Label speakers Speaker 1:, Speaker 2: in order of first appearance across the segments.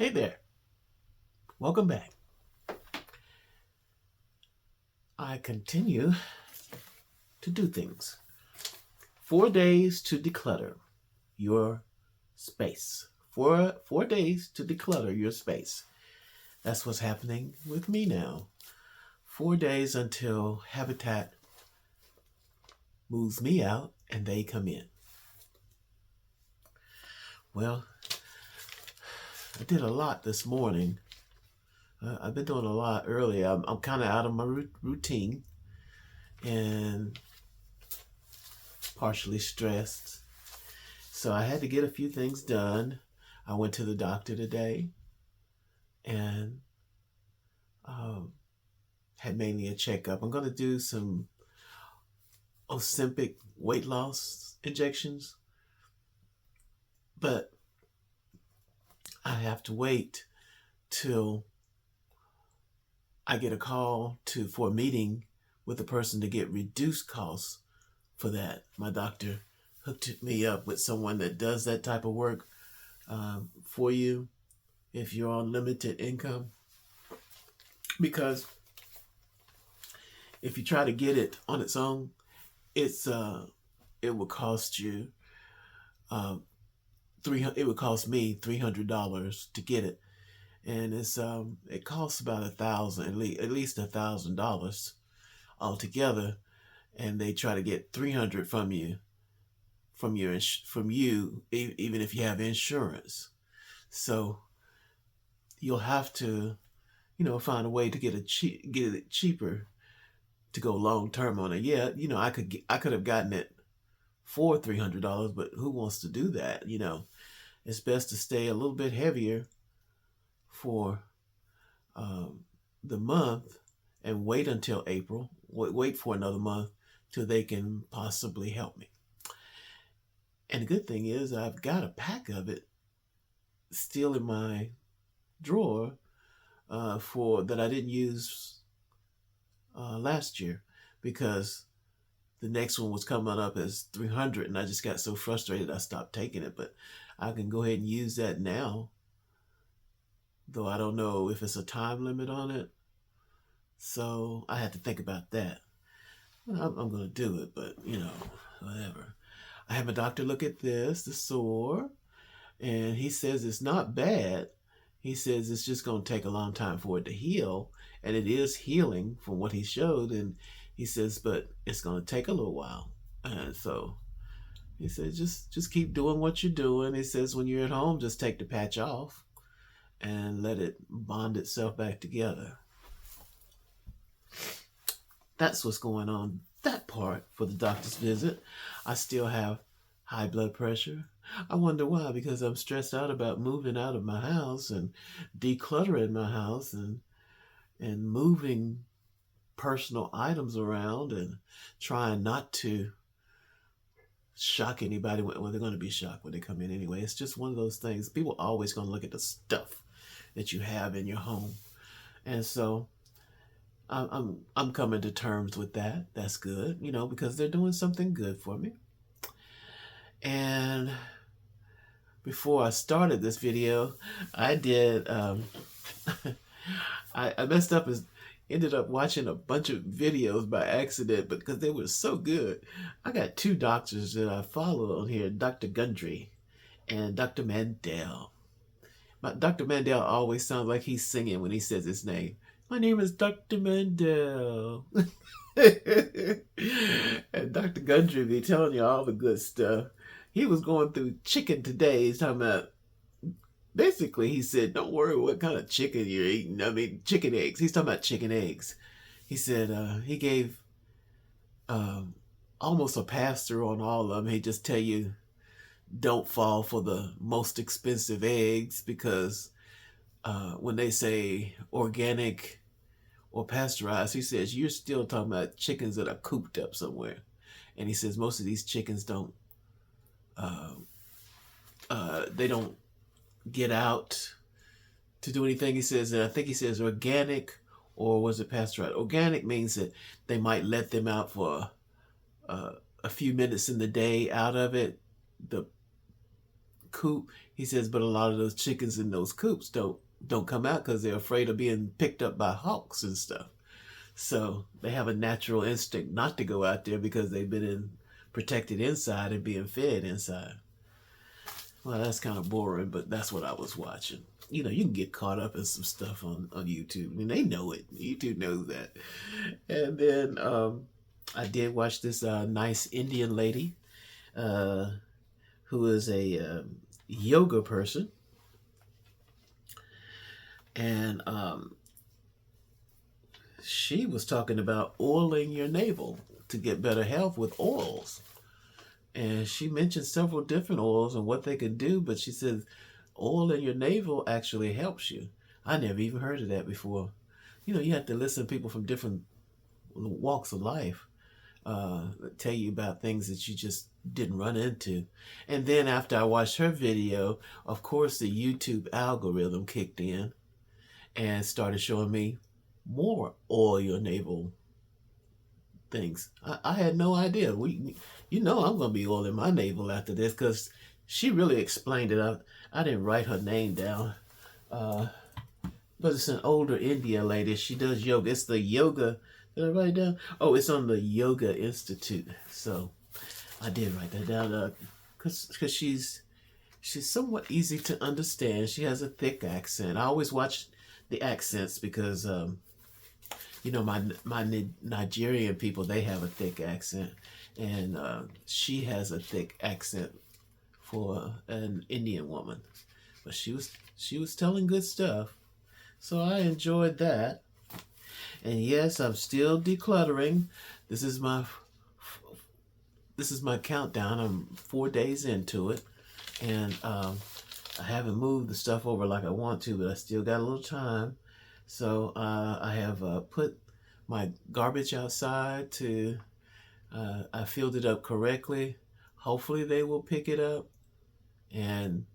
Speaker 1: Hey there, welcome back. I continue to do things. 4 days to declutter your space. Four days to declutter your space. That's what's happening with me now. 4 days until Habitat moves me out and they come in. Well, I did a lot this morning. I've been doing a lot early. I'm kind of out of my routine and partially stressed. So I had to get a few things done. I went to the doctor today and um, had mainly a checkup. I'm going to do some Ozempic weight loss injections, but I have to wait till I get a call for a meeting with the person to get reduced costs for that. My doctor hooked me up with someone that does that type of work for you if you're on limited income. Because if you try to get it on its own, it will cost you it would cost me $300 to get it, and it costs about at least $1,000 altogether, and they try to get 300 from you even if you have insurance. So you'll have to find a way to get it cheaper to go long term on it. Yeah, I could have gotten it for $300, but who wants to do that? It's best to stay a little bit heavier for the month and wait until April. Wait for another month till they can possibly help me. And the good thing is I've got a pack of it still in my drawer for that I didn't use last year, because the next one was coming up as 300 and I just got so frustrated I stopped taking it. But I can go ahead and use that now, though I don't know if it's a time limit on it. So I had to think about that. I'm going to do it, but whatever. I had my doctor look at the sore, and he says it's not bad. He says it's just going to take a long time for it to heal, and it is healing from what he showed. And he says, but it's going to take a little while. And so he said, just keep doing what you're doing. He says, when you're at home, just take the patch off and let it bond itself back together. That's what's going on that part for the doctor's visit. I still have high blood pressure. I wonder why, because I'm stressed out about moving out of my house and decluttering my house and moving personal items around and trying not to shock anybody. Well, they're going to be shocked when they come in anyway. It's just one of those things. People are always going to look at the stuff that you have in your home. And so I'm coming to terms with that. That's good, because they're doing something good for me. And before I started this video, I did I messed up and ended up watching a bunch of videos by accident because they were so good. I got two doctors that I follow on here, Dr. Gundry and Dr. Mandel. Dr. Mandel always sounds like he's singing when he says his name. My name is Dr. Mandel. And Dr. Gundry be telling you all the good stuff. He was going through chicken today. He's talking about, basically, he said, don't worry what kind of chicken you're eating. I mean, chicken eggs. He's talking about chicken eggs. He said he gave almost a pass-through on all of them. He just tell you, don't fall for the most expensive eggs, because when they say organic or pasteurized, he says you're still talking about chickens that are cooped up somewhere. And he says most of these chickens don't they don't get out to do anything. He says, and I think he says organic, or was it pasteurized? Organic means that they might let them out for a few minutes in the day out of it. The coop. He says, but a lot of those chickens in those coops don't come out because they're afraid of being picked up by hawks and stuff. So they have a natural instinct not to go out there because they've been protected inside and being fed inside. Well, that's kind of boring, but that's what I was watching. You know, you can get caught up in some stuff on YouTube. I mean, they know it. YouTube knows that. And then I did watch this nice Indian lady who is a yoga person. And she was talking about oiling your navel to get better health with oils. And she mentioned several different oils and what they can do, but she said oil in your navel actually helps you. I never even heard of that before. You know, you have to listen to people from different walks of life tell you about things that you just didn't run into. And then after I watched her video, of course, the YouTube algorithm kicked in and started showing me more oil your navel things. I had no idea. You know, I'm going to be oiling my navel after this because she really explained it. I didn't write her name down, but it's an older Indian lady. She does yoga. It's the yoga. Did I write it down? Oh, it's on the Yoga Institute. So I did write that down because she's somewhat easy to understand. She has a thick accent. I always watch the accents because you know, my Nigerian people, they have a thick accent, and she has a thick accent for an Indian woman, but she was telling good stuff, so I enjoyed that. And yes, I'm still decluttering. This is my countdown. I'm 4 days into it, and I haven't moved the stuff over like I want to, but I still got a little time. So I have put my garbage outside to, I filled it up correctly. Hopefully they will pick it up and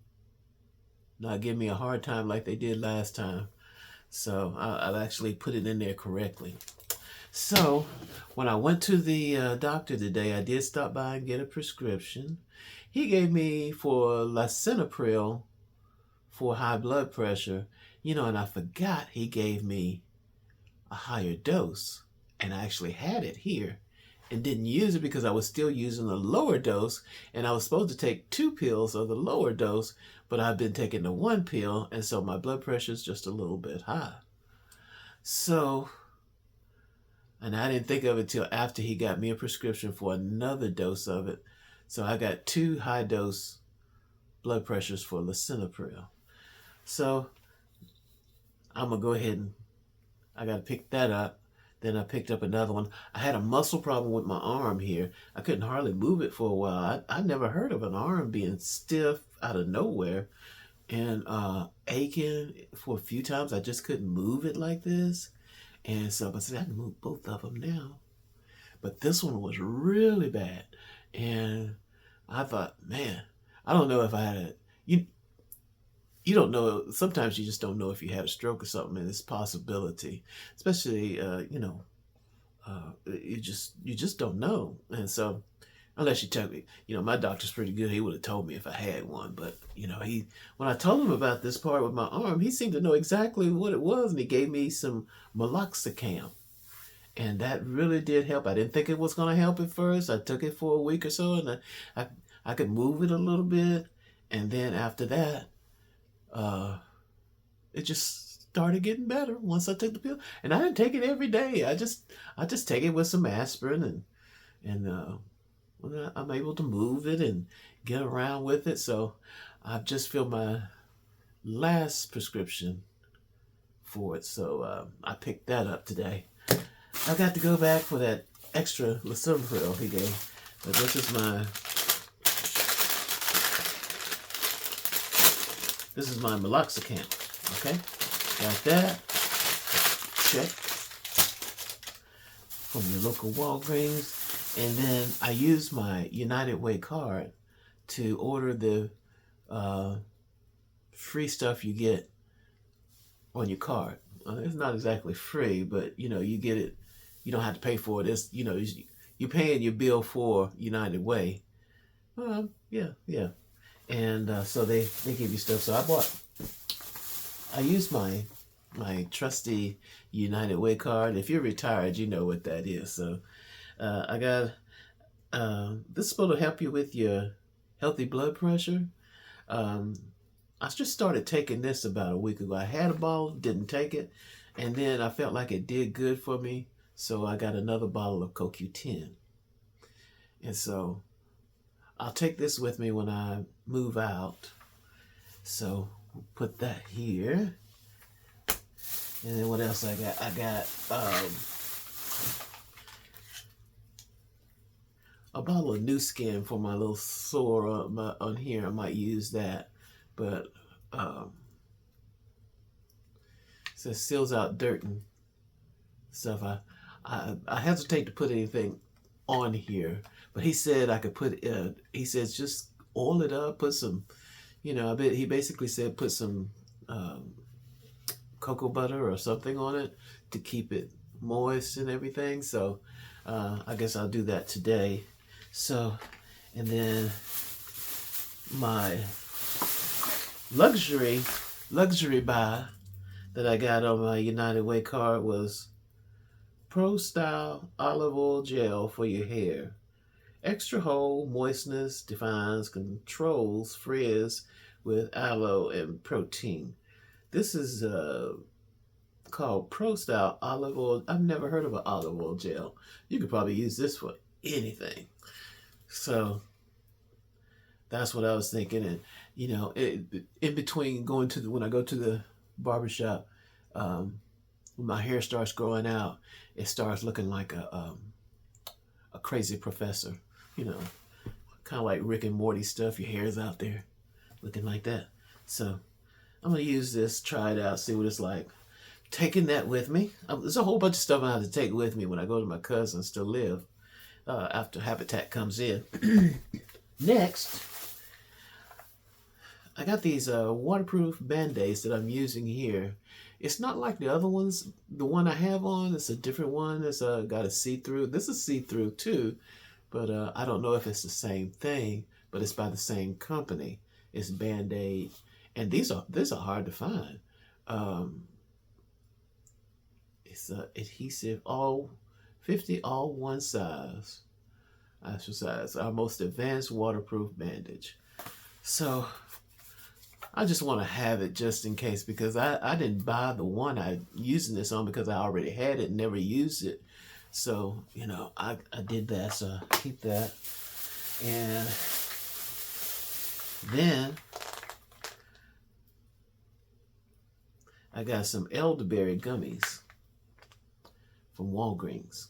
Speaker 1: not give me a hard time like they did last time. So I'll actually put it in there correctly. So when I went to the doctor today, I did stop by and get a prescription. He gave me for lisinopril for high blood pressure. You know, and I forgot he gave me a higher dose. And I actually had it here and didn't use it because I was still using the lower dose. And I was supposed to take 2 pills of the lower dose, but I've been taking the 1 pill. And so my blood pressure is just a little bit high. So, and I didn't think of it till after he got me a prescription for another dose of it. So I got 2 high dose blood pressures for lisinopril. So I'm going to go ahead and I got to pick that up. Then I picked up another one. I had a muscle problem with my arm here. I couldn't hardly move it for a while. I never heard of an arm being stiff out of nowhere and aching for a few times. I just couldn't move it like this. And so I said, I can move both of them now. But this one was really bad. And I thought, man, I don't know if I had a... You don't know. Sometimes you just don't know if you had a stroke or something, and it's a possibility. Especially, you know, you just don't know. And so, unless you tell me, you know, my doctor's pretty good. He would have told me if I had one. But you know, when I told him about this part with my arm, he seemed to know exactly what it was, and he gave me some meloxicam, and that really did help. I didn't think it was going to help at first. I took it for a week or so, and I could move it a little bit, and then after that. It just started getting better once I took the pill, and I didn't take it every day. I just take it with some aspirin, and I'm able to move it and get around with it. So I've just filled my last prescription for it. So I picked that up today. I got to go back for that extra lisinopril he gave, but this is my meloxicam. Okay, got that. Check from your local Walgreens. And then I use my United Way card to order the free stuff you get on your card. It's not exactly free, but you know, you get it. You don't have to pay for it. It's, you know, you're paying your bill for United Way. Yeah. And so they give you stuff. So I used my trusty United Way card. If you're retired, you know what that is. So I got this is supposed to help you with your healthy blood pressure. Um, I just started taking this about a week ago. I had a bottle, didn't take it, and then I felt like it did good for me, so I got another bottle of CoQ10. And so I'll take this with me when I move out. So put that here. And then what else I got? I got a bottle of New Skin for my little sore on here. I might use that, but it says seals out dirt and stuff. I hesitate to put anything on here, but he said I could put. He says just oil it up, put some. I bet he basically said put some cocoa butter or something on it to keep it moist and everything. So I guess I'll do that today. So, and then my luxury buy that I got on my United Way card was Pro Style Olive Oil Gel for your hair. Extra hold, moistness, defines, controls, frizz with aloe and protein. This is called Pro Style Olive Oil. I've never heard of an olive oil gel. You could probably use this for anything. So that's what I was thinking. And, in between when I go to the barbershop, when my hair starts growing out, it starts looking like a crazy professor, kind of like Rick and Morty stuff. Your hair's out there looking like that. So I'm going to use this, try it out, see what it's like. Taking that with me. There's a whole bunch of stuff I have to take with me when I go to my cousin's to live after Habitat comes in. Next, I got these waterproof Band-Aids that I'm using here. It's not like the other ones. The one I have on, it's a different one. It's got a see-through. This is see-through too, but I don't know if it's the same thing, but it's by the same company. It's Band-Aid, and these are hard to find. It's adhesive, all 50, all one size. Exercise, our most advanced waterproof bandage. So I just want to have it just in case, because I didn't buy the one I'm using this on because I already had it and never used it. So, I did that, so I keep that. And then I got some elderberry gummies from Walgreens.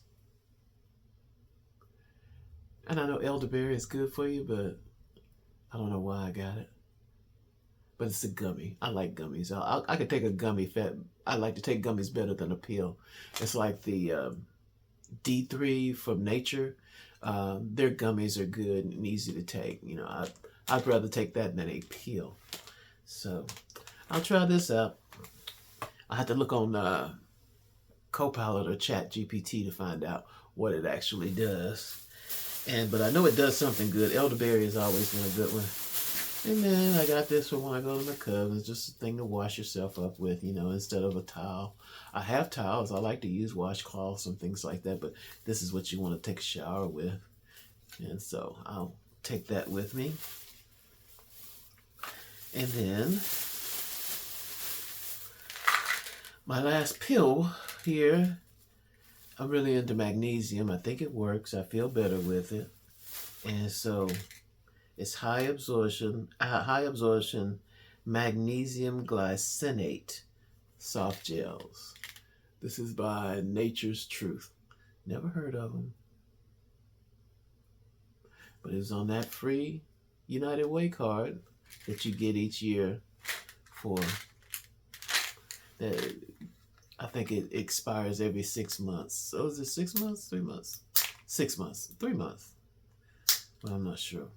Speaker 1: And I know elderberry is good for you, but I don't know why I got it. But it's a gummy. I like gummies. I could take a gummy fat. I like to take gummies better than a pill. It's like the D3 from Nature. Their gummies are good and easy to take. I'd rather take that than a pill. So I'll try this out. I have to look on Copilot or Chat GPT to find out what it actually does. But I know it does something good. Elderberry has always been a good one. And then I got this for when I go to my cousins, just a thing to wash yourself up with, instead of a towel. I have towels. I like to use washcloths and things like that, but this is what you want to take a shower with. And so I'll take that with me. And then my last pill here, I'm really into magnesium. I think it works. I feel better with it. And so it's high absorption magnesium glycinate soft gels. This is by Nature's Truth. Never heard of them. But it's on that free United Way card that you get each year for that. I think it expires every 6 months. So is it 6 months? 3 months? 6 months. 3 months. But I'm not sure.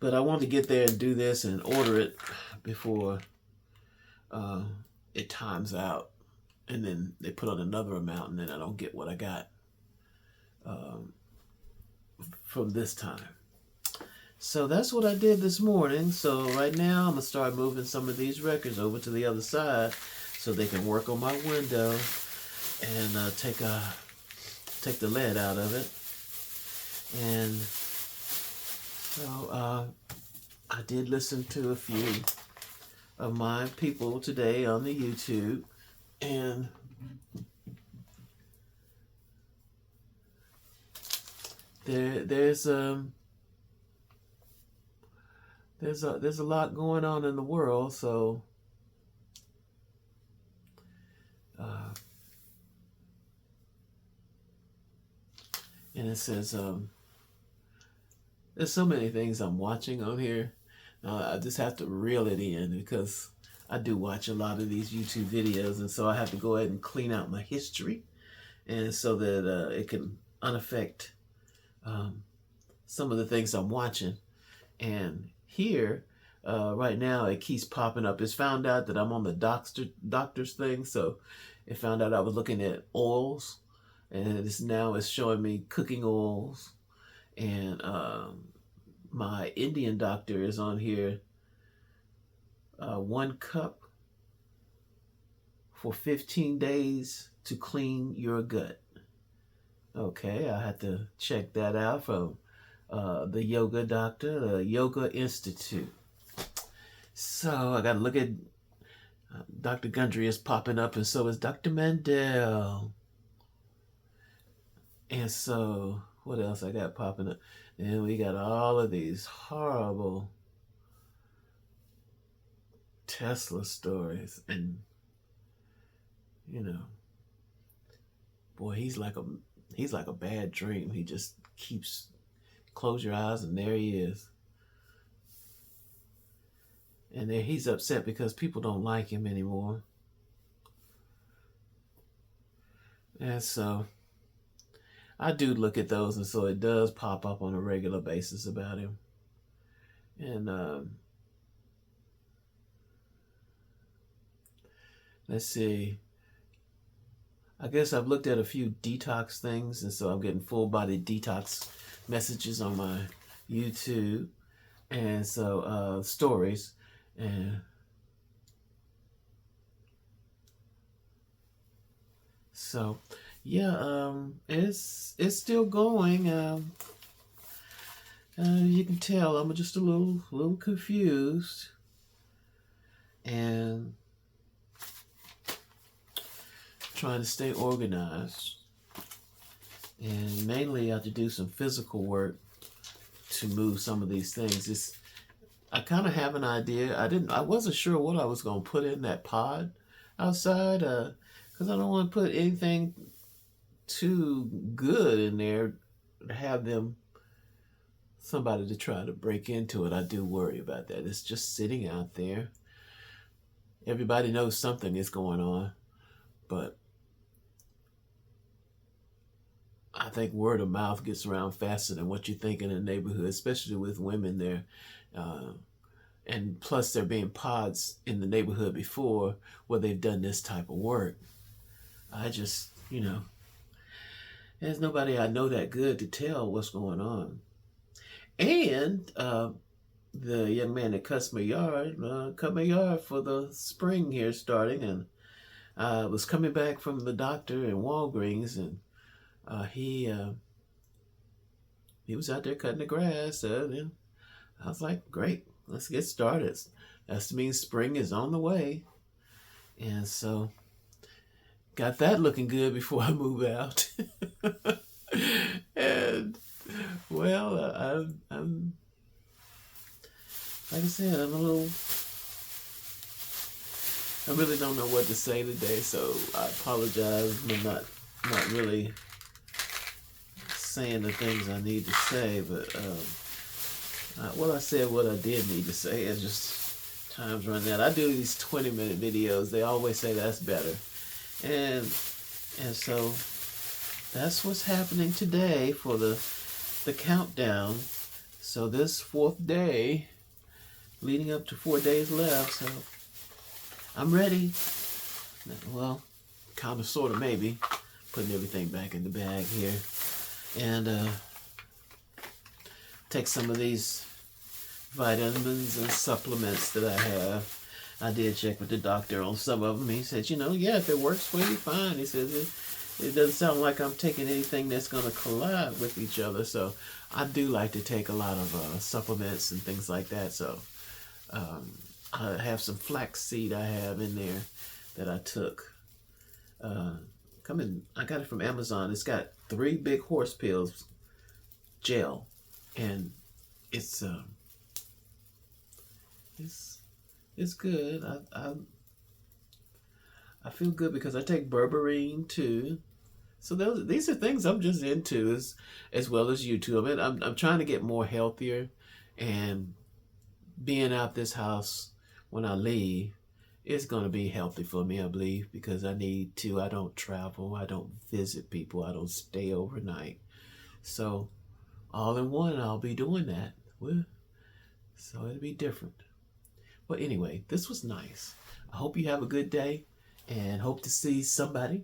Speaker 1: But I want to get there and do this and order it before it times out. And then they put on another amount and then I don't get what I got from this time. So that's what I did this morning. So right now I'm gonna start moving some of these records over to the other side so they can work on my window and take the lead out of it. And so I did listen to a few of my people today on the YouTube, and there's a lot going on in the world. So and it says there's so many things I'm watching on here. I just have to reel it in because I do watch a lot of these YouTube videos, and so I have to go ahead and clean out my history, and so that it can unaffect some of the things I'm watching. And here, right now, it keeps popping up. It's found out that I'm on the doctor's thing, so it found out I was looking at oils, and it's showing me cooking oils, and my Indian doctor is on here. 1 cup for 15 days to clean your gut. Okay, I had to check that out from the yoga doctor, the Yoga Institute. So I got to look at Dr. Gundry is popping up, and so is Dr. Mandel. And so what else I got popping up? And we got all of these horrible Tesla stories, and boy, he's like a bad dream. He just keeps close your eyes and there he is. And then he's upset because people don't like him anymore. And so I do look at those, and so it does pop up on a regular basis about him. And let's see. I guess I've looked at a few detox things, and so I'm getting full body detox messages on my YouTube, and so stories, and so yeah, it's still going. You can tell I'm just a little confused, and trying to stay organized, and mainly I have to do some physical work to move some of these things. I kind of have an idea. I wasn't sure what I was going to put in that pod outside, because I don't want to put anything too good in there to have somebody to try to break into it. I do worry about that. It's just sitting out there. Everybody knows something is going on, but I think word of mouth gets around faster than what you think in the neighborhood, especially with women there. And plus there being pods in the neighborhood before where they've done this type of work. I just, there's nobody I know that good to tell what's going on. And the young man that cut my yard for the spring here starting, and I was coming back from the doctor in Walgreens, and he was out there cutting the grass, and I was like, great, let's get started. That means spring is on the way. And so got that looking good before I move out. And well, I'm like I said, I really don't know what to say today, so I apologize for not really saying the things I need to say, but well, I said what I did need to say. It's just time's running out. I do these 20-minute videos. They always say that's better, and so that's what's happening today for the countdown. So this 4th day, leading up to 4 days left. So I'm ready. Well, kind of, sort of, maybe. Putting everything back in the bag here, and take some of these vitamins and supplements that I have. I did check with the doctor on some of them. He said, yeah, if it works for you, fine. He says it doesn't sound like I'm taking anything that's going to collide with each other. So I do like to take a lot of supplements and things like that. So I have some flaxseed I have in there that I took. I got it from Amazon. It's got 3 big horse pills gel, and it's good. I feel good because I take berberine too. So these are things I'm just into, as well as YouTube. I mean, I'm trying to get more healthier, and being out this house when I leave is going to be healthy for me, I believe, because I need to. I don't travel. I don't visit people. I don't stay overnight. So all in one, I'll be doing that. So it'll be different. But anyway, this was nice. I hope you have a good day, and hope to see somebody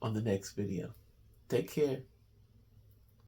Speaker 1: on the next video. Take care.